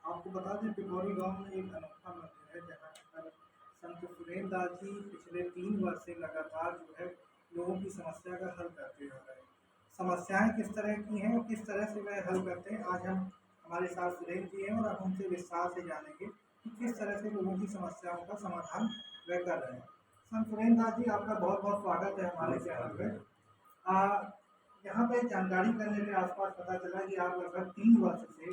आपको बता दें पिपौरी गांव में एक अनोखा मंदिर है जहाँ पर संत सुरेंद्र दास जी पिछले 3 वर्ष से लगातार जो है लोगों की समस्या का हल करते आ रहे हैं। समस्याएं किस तरह की हैं और किस तरह से वह हल करते हैं, आज हम हमारे साथ सुरेंद्र जी हैं और अब उनसे विस्तार से जानेंगे कि किस तरह से लोगों की समस्याओं का समाधान वह कर रहे हैं। संत सुरेंद्र दास जी, आपका बहुत बहुत स्वागत है हमारे नमस्कार चैनल भैया। पे। यहाँ पे जानकारी करने के आसपास पता चला कि आप लगभग 3 वर्ष से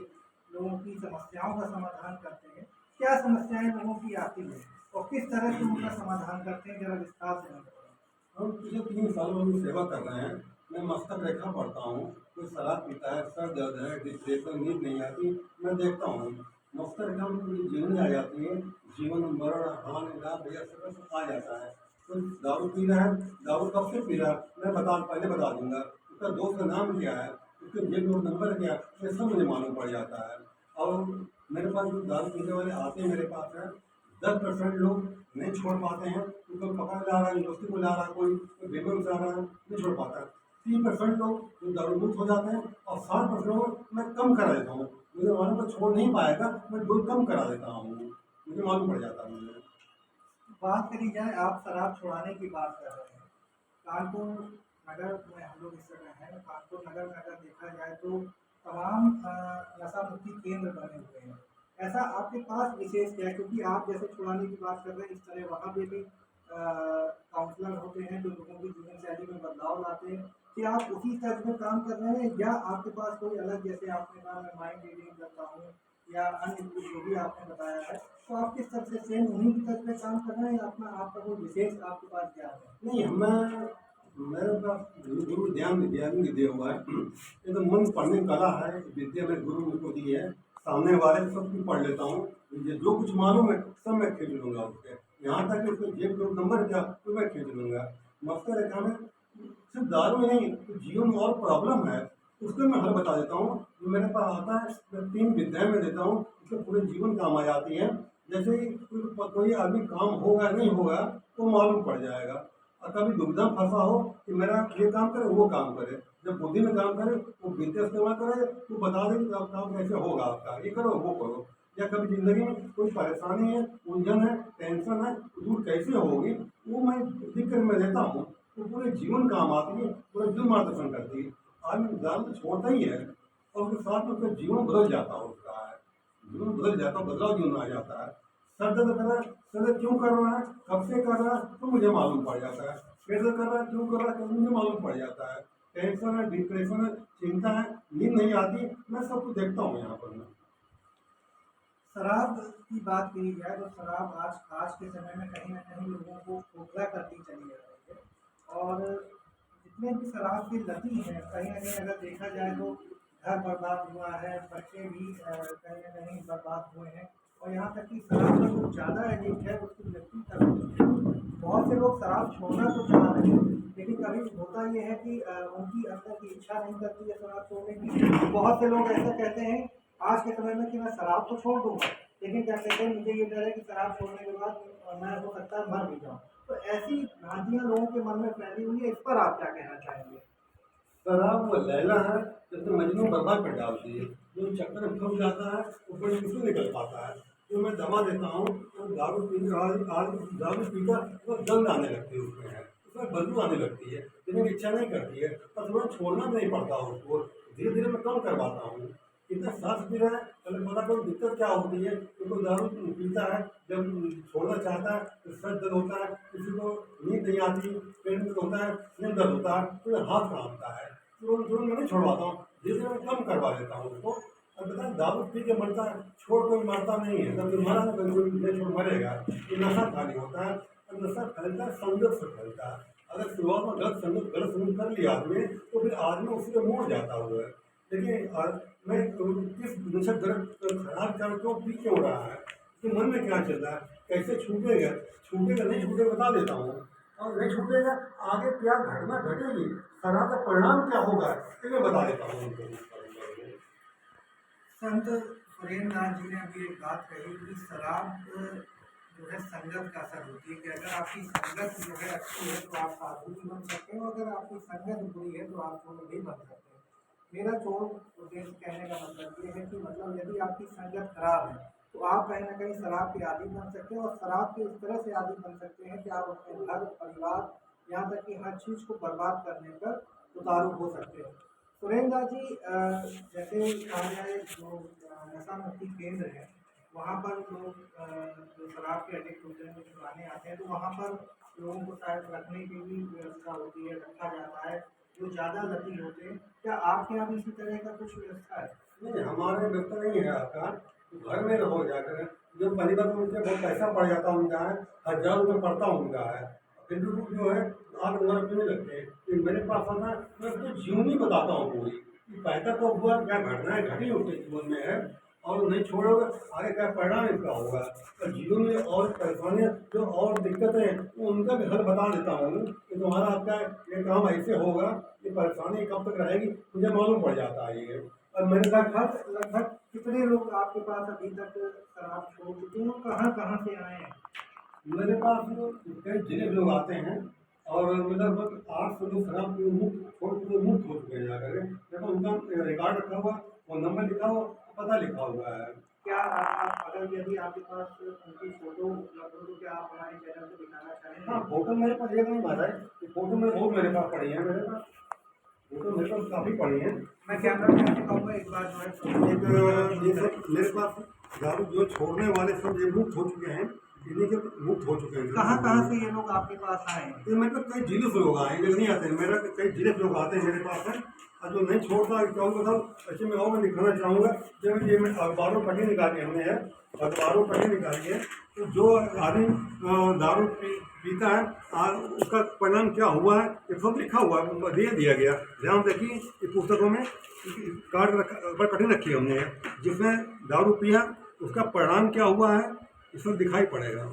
लोगों की समस्याओं का समाधान करते हैं। क्या समस्याएं लोगों की आती है और किस तरह से उनका समाधान करते हैं, जरा विस्तार से हमें बताएं। हम पिछले 3 सालों में सेवा कर रहे हैं। मैं मस्तक रेखा पढ़ता हूँ। कोई शराब पीता है, सर दर्द है, डिप्रेशन, नींद नहीं आती, मैं देखता हूँ। मस्तक रेखा में पूरी जीवनी आ जाती है। जीवन मरण हान लाभ भैया सब आ जाता है। तो दारू पी रहा है, दारू कब से पी रहा है मैं पहले बता दूंगा। उसका दोस्त का नाम क्या है, उसके जेब में नंबर क्या है, ये सब मुझे मालूम पड़ जाता है। और मेरे पास जो दारू पीने वाले आते हैं मेरे पास है, 10% लोग नहीं छोड़ पाते हैं। उनको पकड़ ला रहा है, यूनिवर्सिटी को ला रहा है, कोई बेंगलोर से आ रहा है, नहीं छोड़ पाता है। 3% लोग जो दारू मुक्त हो जाते हैं और 60% लोग मैं कम करा देता हूँ। मुझे मालूम है छोड़ नहीं पाएगा, मैं डोज कम करा देता हूँ, मुझे मालूम पड़ जाता है मुझे। बात करी जाए, आप शराब छुड़ाने की बात कर रहे हैं। कानपुर नगर में हम लोग इस समय हैं। कानपुर नगर में अगर देखा जाए तो तमाम नशा मुक्ति केंद्र बने हुए हैं। ऐसा आपके पास विशेष क्या है, क्योंकि आप जैसे छुड़ाने की बात कर रहे हैं, इस तरह वहाँ पे भी काउंसलर होते हैं जो लोगों की जीवन शैली में बदलाव लाते हैं। क्या आप उसी तर्ज में काम कर रहे हैं या आपके पास कोई अलग, जैसे आपने कहा मैं माइंड रीडिंग करता हूँ या अन्य कुछ जो भी आपने बताया है, तो आप किस तरह से सेम उन्हीं की तरफ पे काम कर रहे हैं या अपना आपका कोई विशेष आपके पास ज्ञान है? नहीं, मेरे पास गुरु गुरु ज्ञान नहीं दिया हुआ है। ये तो मन पढ़ने की कला है, विद्या में गुरु मुझको दी है। सामने वाले सब कुछ पढ़ लेता हूँ। मुझे जो कुछ मालूम है सब मैं खींच लूंगा उसके। यहाँ तक कि उसके जेब में नंबर क्या तो मैं खींच लूंगा। मस्कर रेखा में सिर्फ दारू ही नहीं, तो जीवन में और प्रॉब्लम है उसको मैं हल बता देता हूँ। जो मेरे पास आता है मैं 3 विद्याएं में देता हूँ, उससे पूरे जीवन काम आ जाती है। जैसे ही कोई आदमी काम होगा नहीं होगा तो मालूम पड़ जाएगा। और कभी दुविधा में फंसा हो कि मेरा ये काम करे वो काम करे, जब बुद्धि में काम करे वो विद्या इस्तेमाल करे तो बता दे कि आप काम कैसे होगा, आपका ये करो वो करो। या कभी जिंदगी में कोई परेशानी है, उलझन है, टेंशन है, तो दूर कैसे होगी वो मैं लिख कर मैं देता हूँ। तो पूरे जीवन काम आती है, पूरा जीवन मार्गदर्शन करती है। आदमी दारू तो छोड़ता ही है और उसके साथ में उसका जीवन बदल जाता है, उसका है जीवन बदल जाता है, बदलाव जीवन में आ जाता है। सर दर्द कर रहा है, सर दर्द क्यों कर रहा है, कब से कर रहा है तो मुझे मालूम पड़ जाता है। पेट दर्द कर रहा है, क्यों कर रहा है तो मुझे मालूम पड़ जाता है। टेंशन है, डिप्रेशन है, चिंता है, नींद नहीं आती, मैं सब कुछ देखता हूँ यहाँ पर मैं। शराब की बात की जाए तो शराब आज आज के समय में कहीं ना कहीं लोगों को खोखला करती चली जा रही है। और जितने भी शराब के लती हैं, कहीं ना कहीं अगर देखा जाए तो घर बर्बाद हुआ है, बच्चे भी कहीं ना कहीं बर्बाद हुए हैं। और यहाँ तक कि शराब का जो ज़्यादा एडिक्ट है उसकी मृत्यु तक हो चुकी है। बहुत से लोग शराब छोड़ना तो चाह रहे हैं, लेकिन कभी होता ये है कि उनकी अंदर की इच्छा नहीं करती है शराब छोड़ने की। बहुत से लोग ऐसा कहते हैं आज के समय में कि मैं शराब तो छोड़ दूंगा, लेकिन क्या कहते हैं मुझे ये डर है कि शराब छोड़ने के बाद मैं हो सकता है मर भी जाऊँ। तो ऐसी भ्रांतियां लोगों के मन में फैली हुई है, इस पर आप क्या कहना चाहेंगे? शराब वो लैला है जिसने मजनू बर्बाद कर डालती है। जो चक्कर में फंस जाता है वो बड़ी मुश्किल निकल पाता है। जो मैं दवा देता हूँ तो दारू पी दारू पीकर वो गंध आने लगती है, उसमें बदबू आने लगती है, लेकिन इच्छा नहीं करती है और थोड़ा छोड़ना नहीं पड़ता उसको। धीरे धीरे मैं कम करवाता हूँ। कितना सांस पी रहा है पहले पता करो दिक्कत क्या होती है। क्योंकि दारू पीता है, जब छोड़ना चाहता है तो सर दर्द होता है, किसी को नींद नहीं आती, पेट दर्द होता है, सिर दर्द होता है, तो हाथ कांपता है। तो तुरंत मैं नहीं छुड़वाता हूँ, धीरे धीरे मैं कम करवा देता हूँ उसको। अब बताए दारू पी के मरता है, छोड़ कोई मरता नहीं है। जब कोई मरा तो कोई नहीं छोड़ मरेगा। ये नशा खाली होता है और नशा फैलता है, संगत से फैलता है। अगर शुरुआत में गलत संगत कर लिया आदमी तो फिर आदमी उसी पे मुड़ जाता हुआ है। देखिए मैं किस नशा खराब कर क्यों पी क्यों रहा है, उसके मन में क्या चल रहा है, कैसे छूटेगा, छूटेगा नहीं छूटेगा बता देता हूँ। और नहीं छूटेगा आगे क्या घटना घटेगी, शराब का परिणाम क्या होगा ये मैं बता देता हूँ उनको। संत सुरेंद्र नाथ जी ने अभी एक बात कही कि शराब जो है संगत का असर होती है, कि अगर आपकी संगत जो है अच्छी है तो आप साधु भी बन सकते हो, अगर आपकी संगत बुरी है तो आप दोनों भी बन सकते हैं। मेरा जो उद्देश्य कहने का मतलब ये है कि मतलब यदि आपकी संगत खराब है तो आप कहीं ना कहीं शराब के आदी बन सकते हैं, और शराब के इस तरह से आदी बन सकते हैं कि आप अपने घर परिवार यहाँ तक कि हर चीज़ को बर्बाद करने पर उतारू हो सकते हैं। सुरेंद्र जी, जैसे कहा जाए जो नशा मुक्ति केंद्र है वहाँ पर लोग जो शराब के एडिक्ट होते हैं वो चुकाने आते हैं, तो वहाँ पर लोगों को शायद रखने की भी व्यवस्था होती है, रखा जाता है जो ज़्यादा लती होते हैं। क्या आपके यहाँ भी इसी तरह का कुछ व्यवस्था है? नहीं, हमारे व्यवस्था नहीं है आपका। घर में रहो जाकर, जो परिवार में उनके बहुत पैसा पड़ जाता उनका है, 1000 रुपये पड़ता उनका है, फिर भी वो जो है 8-9 पीने लगते हैं। फिर मेरे पास आता है, मैं उसको जीवनी बताता हूँ पूरी कि पैसा तो हुआ, क्या घटनाएं घटी उसके जीवन में है, और नहीं छोड़ोगे आगे क्या परिणाम इसका होगा। और जीवन में और परेशानियाँ जो और दिक्कतें हैं वो उनका भी हल बता देता हूँ कि तुम्हारा आपका ये काम ऐसे होगा, ये परेशानी कब तक रहेगी मुझे मालूम पड़ जाता है ये। और मेरे साथ लगभग कितने लोग आपके पास अभी तक शराब छोड़ चुके हैं, कहाँ कहाँ से आए हैं? मेरे पास कई जिले के लोग आते हैं, और लगभग 800 लोग शराब पी मुक्त हो चुके हैं जाकर। देखो उनका रिकॉर्ड रखा हुआ, फोन नंबर लिखा हुआ, पता लिखा हुआ है। क्या आप अगर यदि आपके पास उनकी फोटो उपलब्ध हो तो क्या आप हमारे चैनल को दिखाना चाहेंगे? हाँ, फोटो मेरे पास एक नहीं मारा है, फोटो में बहुत मेरे पास पड़ी है, मेरे पास फोटो मेरे पास काफ़ी पड़ी है। मैं कैमरा में दिखाऊंगा एक बार जो है। ये सब मेरे पास दारू जो छोड़ने वाले सब ये मुक्त हो चुके हैं, इन्हीं के मुक्त हो चुके हैं। कहाँ कहाँ से ये लोग आपके पास आए हैं? ये मेरे पास कई जिले से लोग आए हैं, नहीं आते हैं, मेरा कई जिले से लोग आते हैं मेरे पास है। और जो नहीं छोड़ता चाहूँगा साहब, ऐसे में और मैं दिखाना चाहूँगा, जब ये मैं अखबारों पट्टी निकाली हमने है, अखबारों पट्टी निकाली है, तो जो आदमी दारू पीता है उसका परिणाम क्या हुआ है ये सब लिखा हुआ है, दिया गया। ध्यान देखिए, ये पुस्तकों में कार्ड पट्टी रखी है हमने, जिसमें दारू पिया उसका परिणाम क्या हुआ है ये सब दिखाई पड़ेगा।